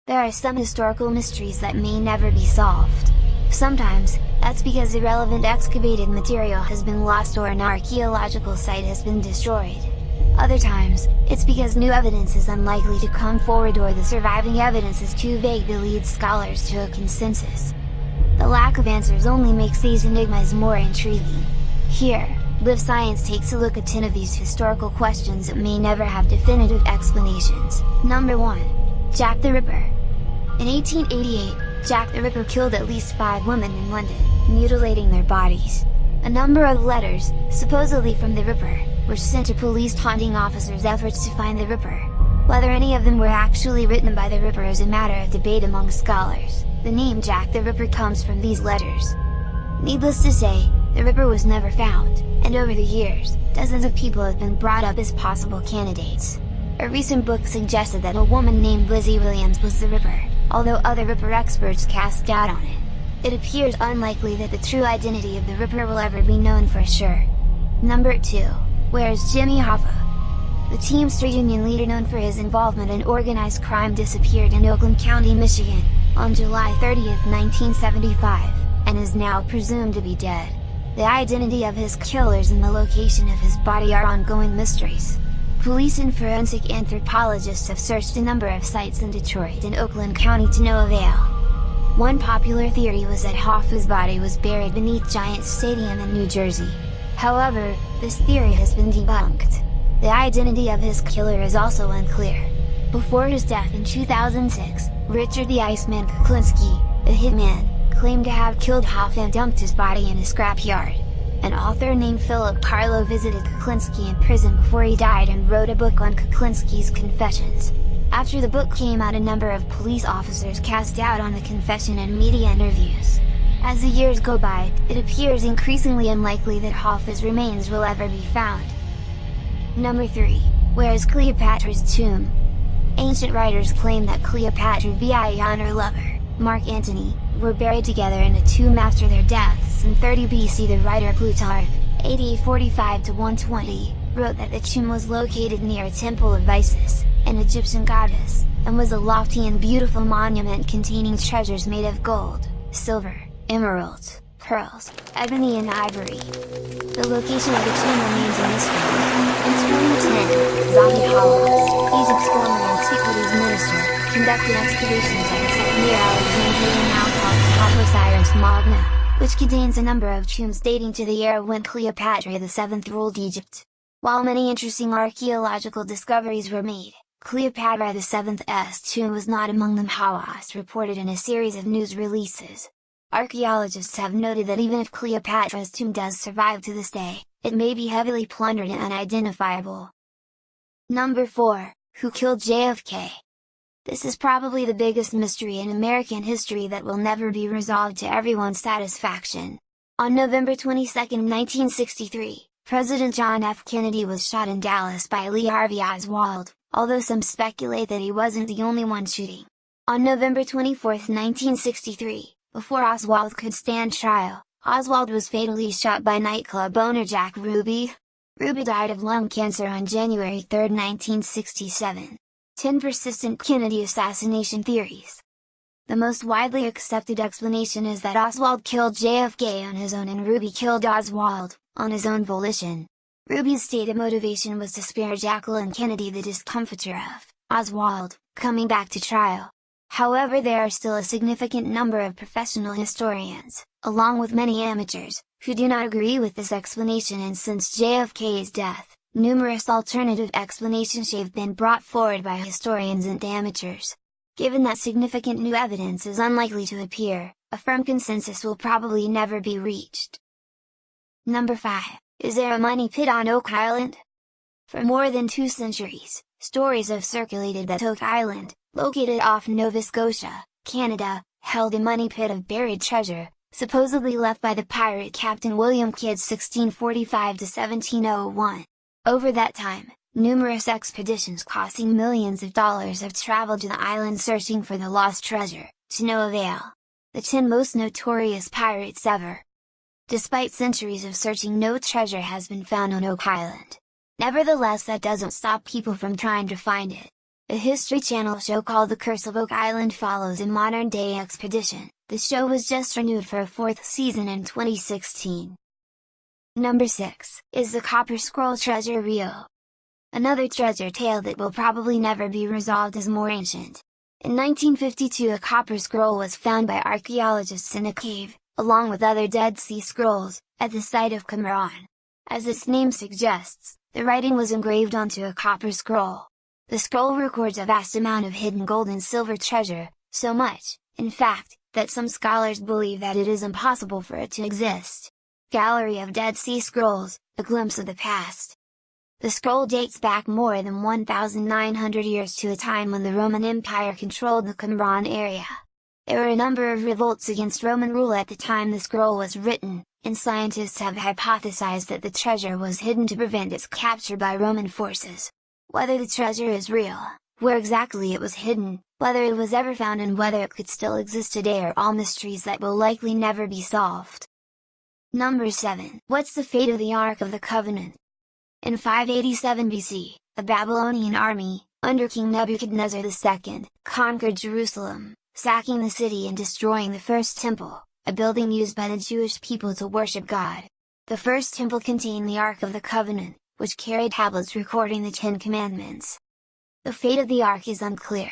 There are some historical mysteries that may never be solved. Sometimes, that's because irrelevant excavated material has been lost or an archaeological site has been destroyed. Other times, it's because new evidence is unlikely to come forward or the surviving evidence is too vague to lead scholars to a consensus. The lack of answers only makes these enigmas more intriguing. Here, Live Science takes a look at 10 of these historical questions that may never have definitive explanations. Number 1. Jack the Ripper. In 1888, Jack the Ripper killed at least 5 women in London, mutilating their bodies. A number of letters, supposedly from the Ripper, were sent to police taunting officers' efforts to find the Ripper. Whether any of them were actually written by the Ripper is a matter of debate among scholars. The name Jack the Ripper comes from these letters. Needless to say, the Ripper was never found, and over the years, dozens of people have been brought up as possible candidates. A recent book suggested that a woman named Lizzie Williams was the Ripper, although other Ripper experts cast doubt on it. It appears unlikely that the true identity of the Ripper will ever be known for sure. Number 2. Where's Jimmy Hoffa? The Teamster Union leader known for his involvement in organized crime disappeared in Oakland County, Michigan, on July 30, 1975, and is now presumed to be dead. The identity of his killers and the location of his body are ongoing mysteries. Police and forensic anthropologists have searched a number of sites in Detroit and Oakland County to no avail. One popular theory was that Hoffa's body was buried beneath Giants Stadium in New Jersey. However, this theory has been debunked. The identity of his killer is also unclear. Before his death in 2006, Richard the Iceman Kuklinski, a hitman, claimed to have killed Hoffa and dumped his body in a scrapyard. An author named Philip Carlo visited Kuklinski in prison before he died and wrote a book on Kuklinski's confessions. After the book came out, a number of police officers cast doubt on the confession in media interviews. As the years go by, it appears increasingly unlikely that Hoffa's remains will ever be found. Number 3. Where is Cleopatra's tomb? Ancient writers claim that Cleopatra and her lover, Mark Antony, were buried together in a tomb after their deaths. In 30 BC, the writer Plutarch, AD 45-120, wrote that the tomb was located near a temple of Isis, an Egyptian goddess, and was a lofty and beautiful monument containing treasures made of gold, silver, emeralds, pearls, ebony and ivory. The location of the tomb remains a mystery. In 2010, Zahi Hawass, Egypt's former antiquities minister, conducted excavations at a site near Alexandria now called Osiris Magna, which contains a number of tombs dating to the era when Cleopatra VII ruled Egypt. While many interesting archaeological discoveries were made, Cleopatra VII's tomb was not among them, Hawass reported in a series of news releases. Archaeologists have noted that even if Cleopatra's tomb does survive to this day, it may be heavily plundered and unidentifiable. Number 4. Who killed JFK? This is probably the biggest mystery in American history that will never be resolved to everyone's satisfaction. On November 22, 1963, President John F. Kennedy was shot in Dallas by Lee Harvey Oswald, although some speculate that he wasn't the only one shooting. On November 24, 1963, before Oswald could stand trial, Oswald was fatally shot by nightclub owner Jack Ruby. Ruby died of lung cancer on January 3, 1967. 10 persistent Kennedy assassination theories. The most widely accepted explanation is that Oswald killed JFK on his own and Ruby killed Oswald, on his own volition. Ruby's stated motivation was to spare Jacqueline Kennedy the discomfiture of Oswald coming back to trial. However, there are still a significant number of professional historians, along with many amateurs, who do not agree with this explanation, and since JFK's death, numerous alternative explanations have been brought forward by historians and amateurs. Given that significant new evidence is unlikely to appear, a firm consensus will probably never be reached. Number 5. Is there a money pit on Oak Island? For more than 2 centuries, stories have circulated that Oak Island, located off Nova Scotia, Canada, held a money pit of buried treasure, supposedly left by the pirate Captain William Kidd 1645-1701. Over that time, numerous expeditions costing millions of dollars have traveled to the island searching for the lost treasure, to no avail. The 10 most notorious pirates ever. Despite centuries of searching, no treasure has been found on Oak Island. Nevertheless, that doesn't stop people from trying to find it. A History Channel show called The Curse of Oak Island follows a modern-day expedition. The show was just renewed for a fourth season in 2016. Number 6, is the Copper Scroll Treasure Rio. Another treasure tale that will probably never be resolved is more ancient. In 1952 a copper scroll was found by archaeologists in a cave, along with other Dead Sea Scrolls, at the site of Qumran. As its name suggests, the writing was engraved onto a copper scroll. The scroll records a vast amount of hidden gold and silver treasure, so much, in fact, that some scholars believe that it is impossible for it to exist. Gallery of Dead Sea Scrolls, a glimpse of the past. The scroll dates back more than 1,900 years to a time when the Roman Empire controlled the Qumran area. There were a number of revolts against Roman rule at the time the scroll was written, and scientists have hypothesized that the treasure was hidden to prevent its capture by Roman forces. Whether the treasure is real, where exactly it was hidden, whether it was ever found and whether it could still exist today are all mysteries that will likely never be solved. Number 7. What's the fate of the Ark of the Covenant? In 587 BC, a Babylonian army, under King Nebuchadnezzar II, conquered Jerusalem, sacking the city and destroying the first temple, a building used by the Jewish people to worship God. The first temple contained the Ark of the Covenant, which carried tablets recording the Ten Commandments. The fate of the Ark is unclear.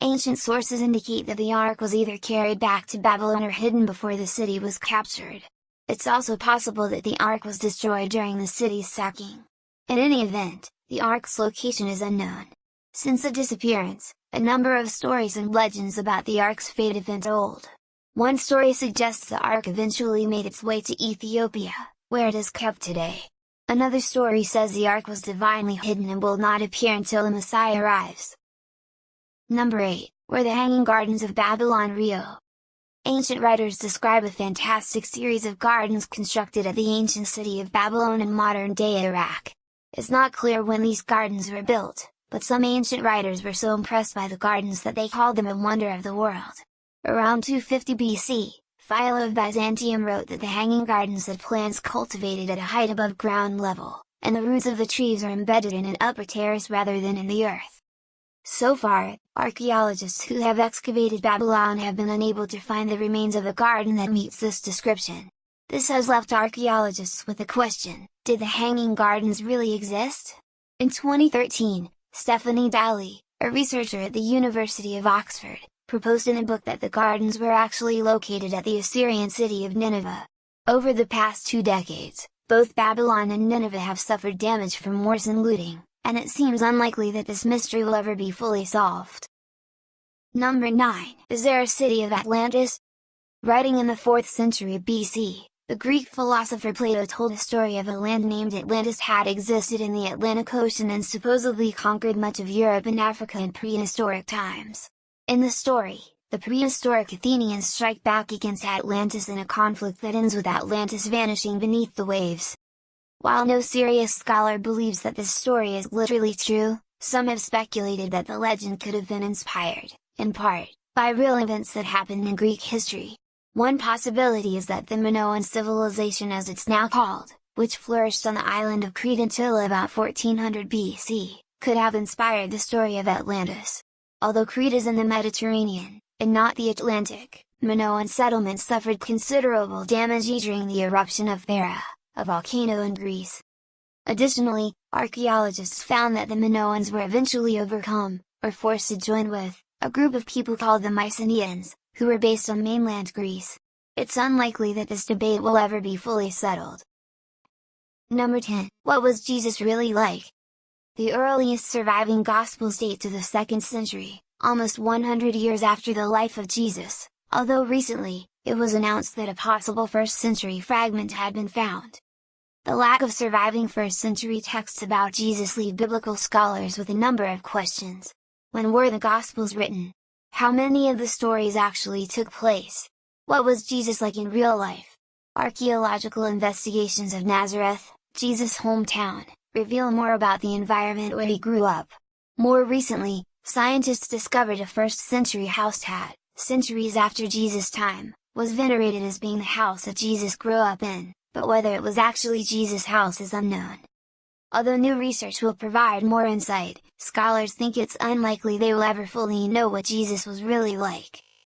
Ancient sources indicate that the Ark was either carried back to Babylon or hidden before the city was captured. It's also possible that the Ark was destroyed during the city's sacking. In any event, the Ark's location is unknown. Since the disappearance, a number of stories and legends about the Ark's fate have been told. One story suggests the Ark eventually made its way to Ethiopia, where it is kept today. Another story says the Ark was divinely hidden and will not appear until the Messiah arrives. Number 8, were the Hanging Gardens of Babylon Rio. Ancient writers describe a fantastic series of gardens constructed at the ancient city of Babylon in modern-day Iraq. It's not clear when these gardens were built, but some ancient writers were so impressed by the gardens that they called them a wonder of the world. Around 250 BC, Philo of Byzantium wrote that the Hanging Gardens had plants cultivated at a height above ground level, and the roots of the trees are embedded in an upper terrace rather than in the earth. So far, archaeologists who have excavated Babylon have been unable to find the remains of a garden that meets this description. This has left archaeologists with the question, did the Hanging Gardens really exist? In 2013, Stephanie Daly, a researcher at the University of Oxford, proposed in a book that the gardens were actually located at the Assyrian city of Nineveh. Over the past 2 decades, both Babylon and Nineveh have suffered damage from wars and looting, and it seems unlikely that this mystery will ever be fully solved. Number 9, is there a city of Atlantis? Writing in the 4th century BC, the Greek philosopher Plato told a story of a land named Atlantis had existed in the Atlantic Ocean and supposedly conquered much of Europe and Africa in prehistoric times. In the story, the prehistoric Athenians strike back against Atlantis in a conflict that ends with Atlantis vanishing beneath the waves. While no serious scholar believes that this story is literally true, some have speculated that the legend could have been inspired, in part, by real events that happened in Greek history. One possibility is that the Minoan civilization as it's now called, which flourished on the island of Crete until about 1400 BC, could have inspired the story of Atlantis. Although Crete is in the Mediterranean, and not the Atlantic, Minoan settlements suffered considerable damage during the eruption of Thera, a volcano in Greece. Additionally, archaeologists found that the Minoans were eventually overcome, or forced to join with, a group of people called the Mycenaeans, who were based on mainland Greece. It's unlikely that this debate will ever be fully settled. Number 10, what was Jesus really like? The earliest surviving Gospels date to the 2nd century, almost 100 years after the life of Jesus, although recently, it was announced that a possible 1st century fragment had been found. The lack of surviving 1st century texts about Jesus leave biblical scholars with a number of questions. When were the Gospels written? How many of the stories actually took place? What was Jesus like in real life? Archaeological investigations of Nazareth, Jesus' hometown, reveal more about the environment where he grew up. More recently, scientists discovered a 1st century house that, centuries after Jesus' time, was venerated as being the house that Jesus grew up in, but whether it was actually Jesus' house is unknown. Although new research will provide more insight, scholars think it's unlikely they will ever fully know what Jesus was really like.